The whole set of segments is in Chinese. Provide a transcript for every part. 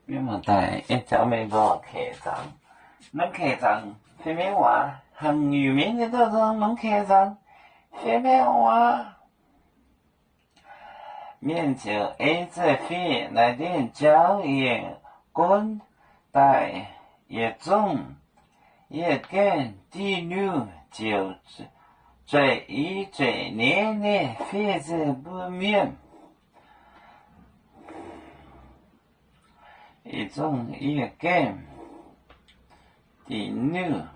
因为在一条美国客栈，门客栈phía bên ngoài很有名的这种门客栈，phía bên ngoài面就 A 字飞来点交易滚带也重也跟第六就是最一最年的飞字不面。一种也跟第六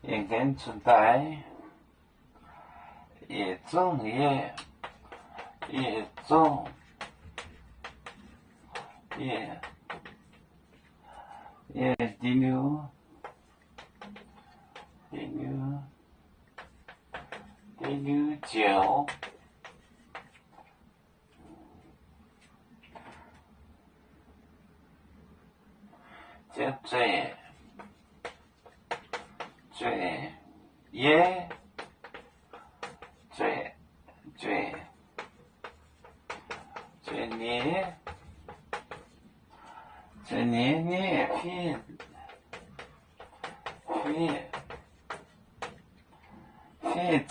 也跟出来一种也种也第六九就最也最年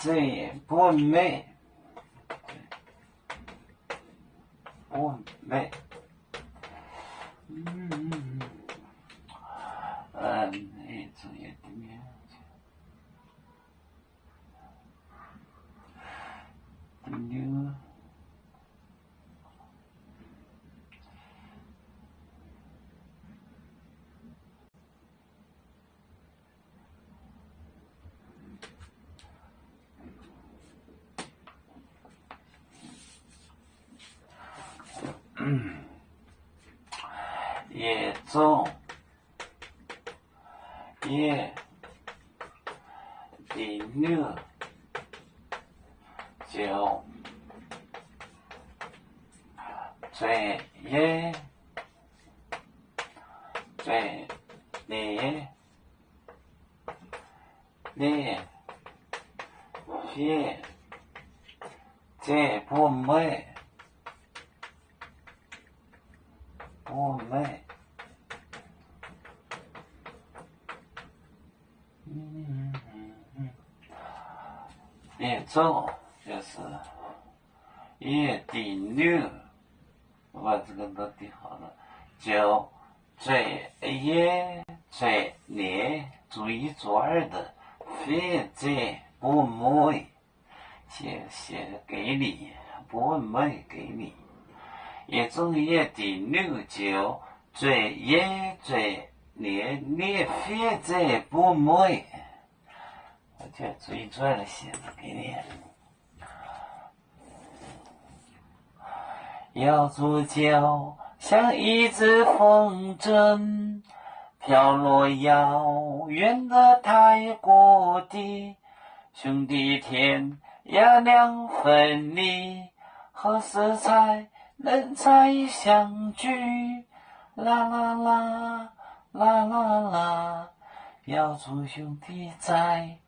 非最不美一种也的面第六也重也第六九最也最你非这不美也重就是也第六，我这个都记好了，就最也最你注一注二的非这不美，写给你不美给你，也重也第六就最也最你非这不美。我就注意注二的写的给你。要煮酒像一只风筝，飘落遥远的太国地，兄弟天涯两分离，何时才能再相聚？啦啦啦啦啦啦，要祝兄弟在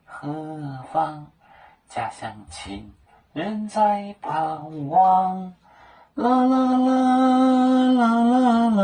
何方？家乡亲人在盼望。啦啦啦啦啦啦。